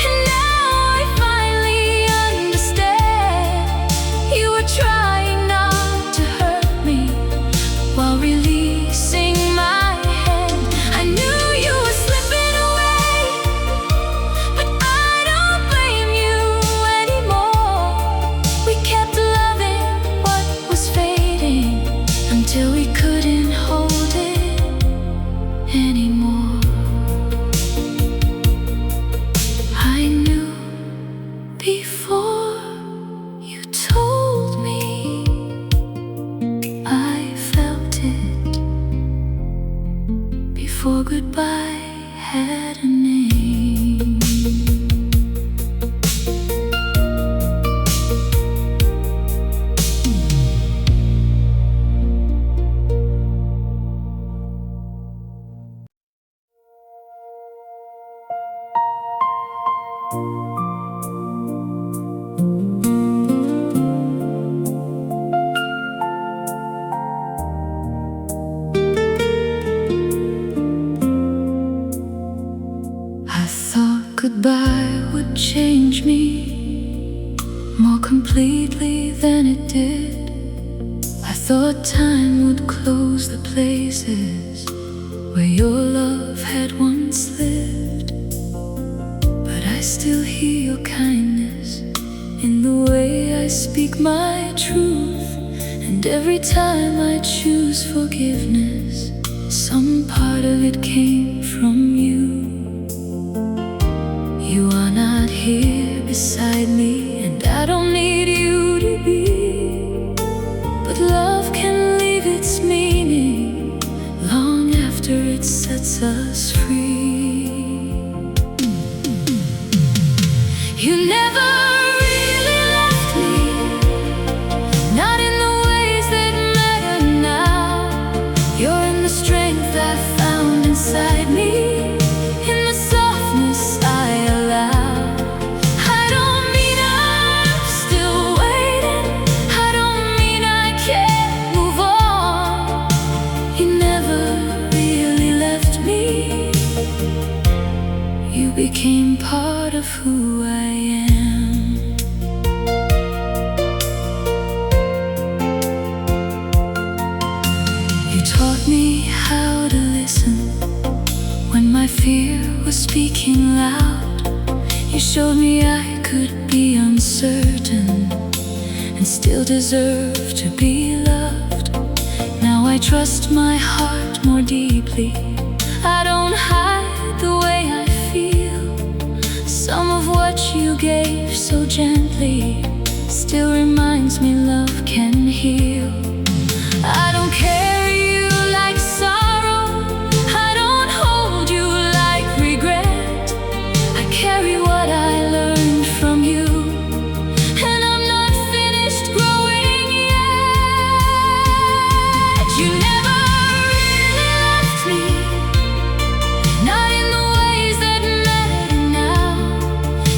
and now I finally understand. You were trying not to hurt me while releasing my hand. I knew you were slipping away, but I don't blame you anymore. We kept loving what was fading until we couldn't hold it anymore. I knew before you told me, I felt it before goodbye had a name. I thought goodbye would change me more completely than it did. I thought time would close the places where your love had once lived. But I still hear your kindness in the way I speak my truth. And every time I choose forgiveness, some part of it came from you. You are not beside me, and I don't need you to be. But love can leave its meaning long after it sets us free. You never really left me, not in the ways that matter now. You're in the strength I found inside me, in the softness I allow. I don't mean I'm still waiting, I don't mean I can't move on. You never really left me, you became part of who I am. You taught me how to listen when my fear was speaking loud. You showed me I could be uncertain and still deserve to be loved. Now I trust my heart more deeply, I don't hide the way I feel. Some of what you gave so gently still reminds me love can heal. I don't carry you like sorrow, I don't hold you like regret. I carry what I learned from you, and I'm not finished growing yet. You never really left me, not in the ways that matter now.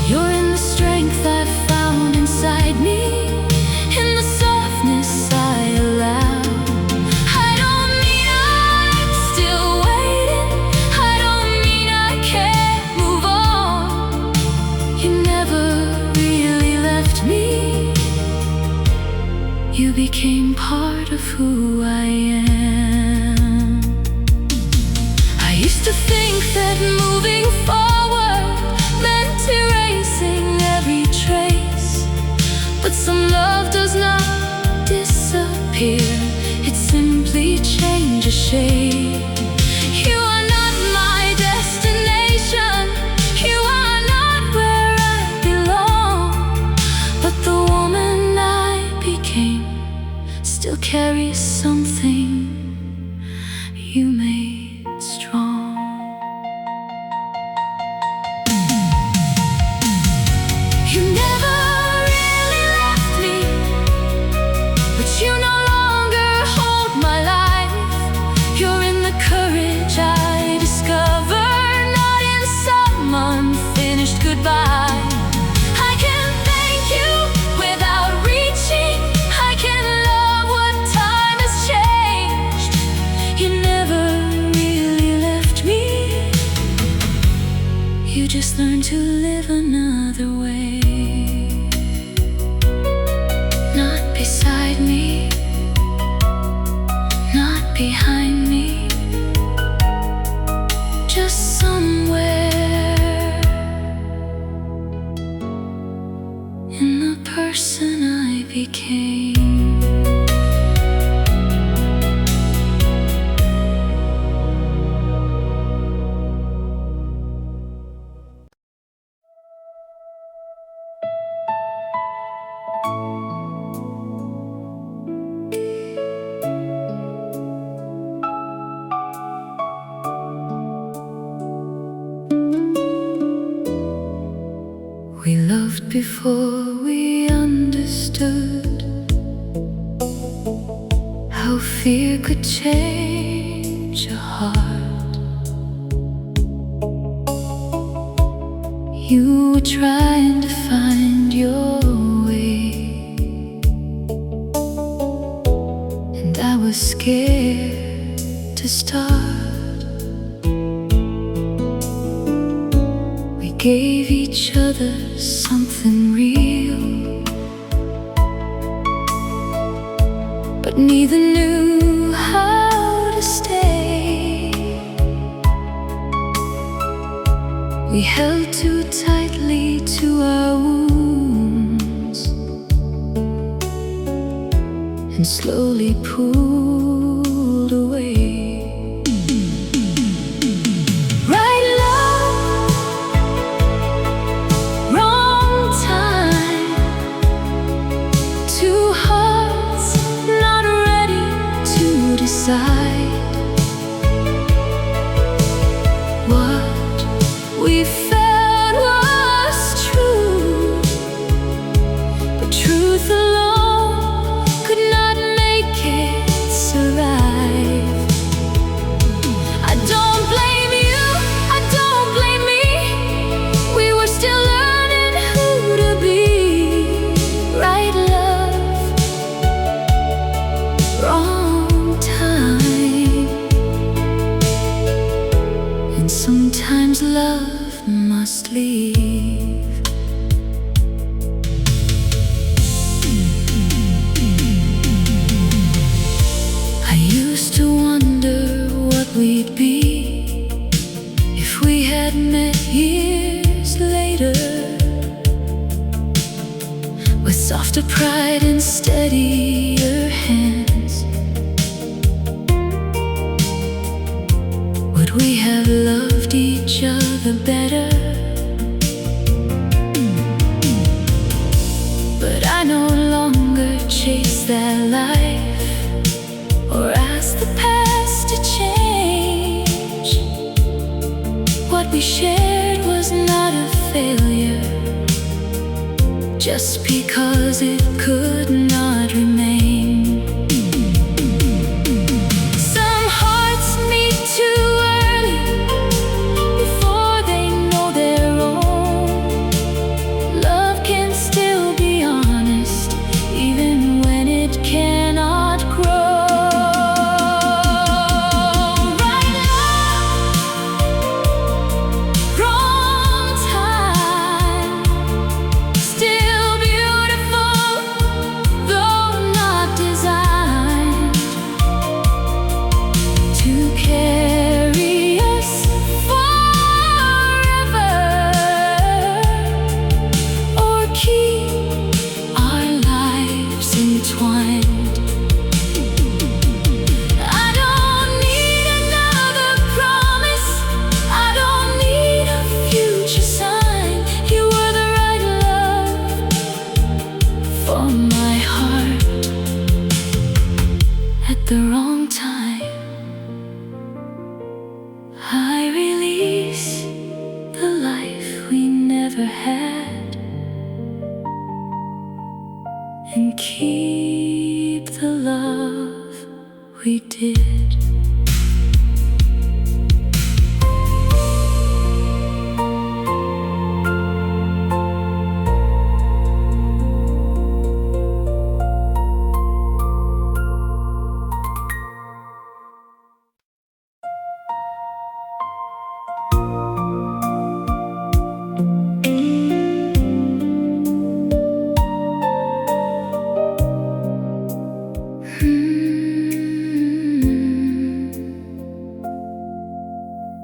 You're in the strength I found inside me, in the softness I allow. I don't mean I'm still waiting, I don't mean I can't move on. You never really left me, you became part of who I am. I used to think that moving forward meant erasing every trace, but some love does not disappear, it simply changes shape. You are not my destination, you are not where I belong, but the woman I became still carries something you made strong. You never really left me, but you no longer hold my life. You're in the courage I discover, not in some unfinished goodbye. I can thank you without reaching, I can love what time has changed. You never really left me, you just learned to live another way. Not beside me, not behind me, just somewhere in the person I became. We loved before we understood how fear could change a heart. You were trying to find your way, and I was scared to start. We gave each other something real, but neither knew how to stay. We held too tightly to our wounds and slowly pulled away. Right love, wrong time. love must leave. I used to wonder what we'd be if we had met years later, with softer pride and steadier hands. Would we have loved each other better? But I no longer chase that life or ask the past to change. What we shared was not a failure just because it could not remain. Some hearts meet too early before they know their own. Love can still be honest even when it cannot grow. Right love, wrong time, still beautiful, though not designed to carry us forever, or keep our lives entwined. I don't need another promise, I don't need a future sign. You were the right love for my heart at the wrong time. I release the life we never had and keep the love we did.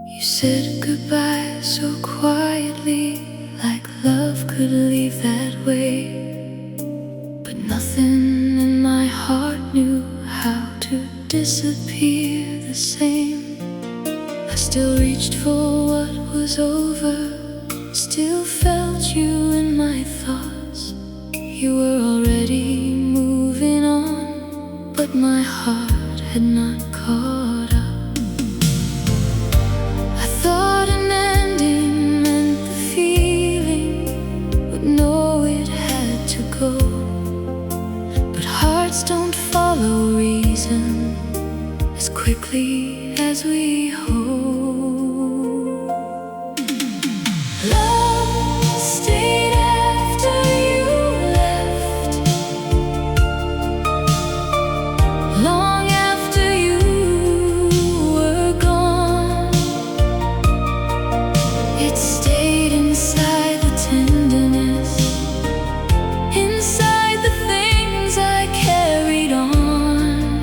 You said goodbye so quietly, like love could leave that way. But nothing in my heart knew how to disappear the same. I still reached for what was over, still felt you in my thoughts. You were already moving on, but my heart had not caught up. I thought an ending meant the feeling would know it had to go. But hearts don't follow reason as quickly as we hope. Love stayed after you left, long after you were gone. It stayed inside the tenderness, inside the things I carried on.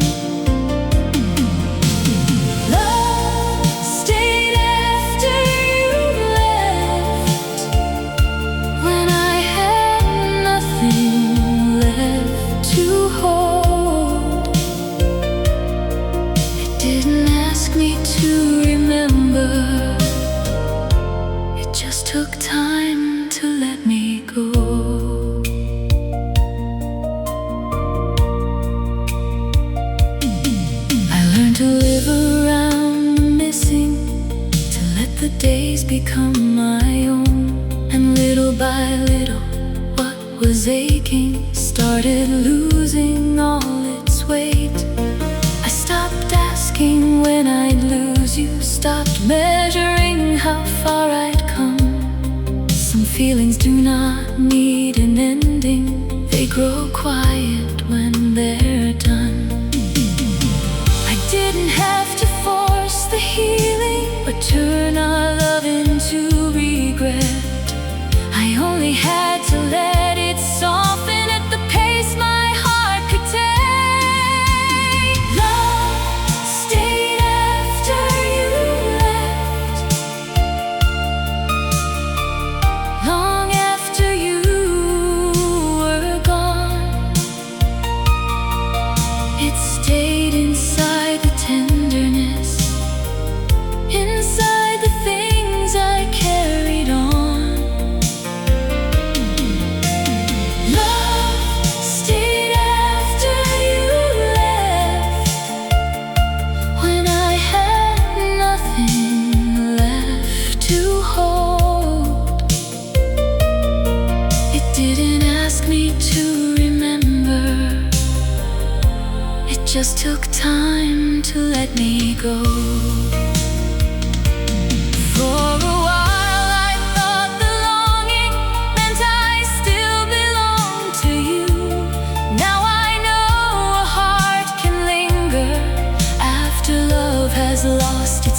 Love stayed after you left, when I had nothing left to hold. It didn't ask me to remember, it just took time to let me go. I learned to live around the missing, to let the days become my own. And little by little, what was aching started losing all its weight. I stopped asking when I'd lose you, stopped measuring how far I'd come. Some feelings do not need an ending, they grow quiet when they're done. I didn't have to force the healing, but turn our love into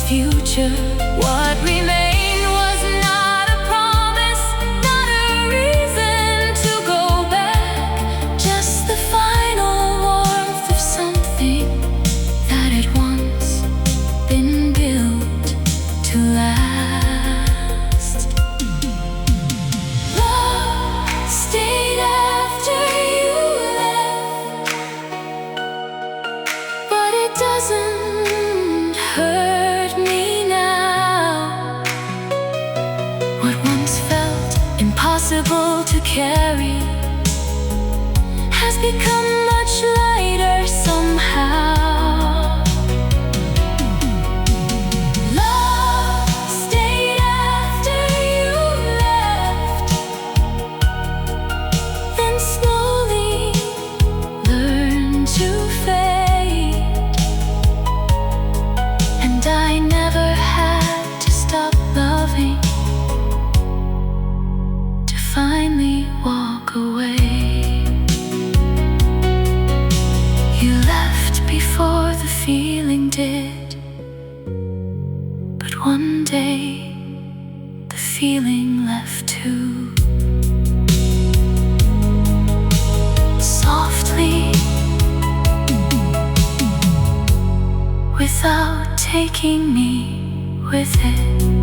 future. What remained was not a promise, not a reason to go back, just the final warmth of something that had once been built to last. Love stayed after you left, but it doesn't hurt me now. What once felt impossible to carry has become much lighter somehow. Love stayed after you left, then slowly learned to fade. And I never had to stop loving to finally walk away. You left before the feeling did, but one day the feeling left too. Softly, without taking me with it.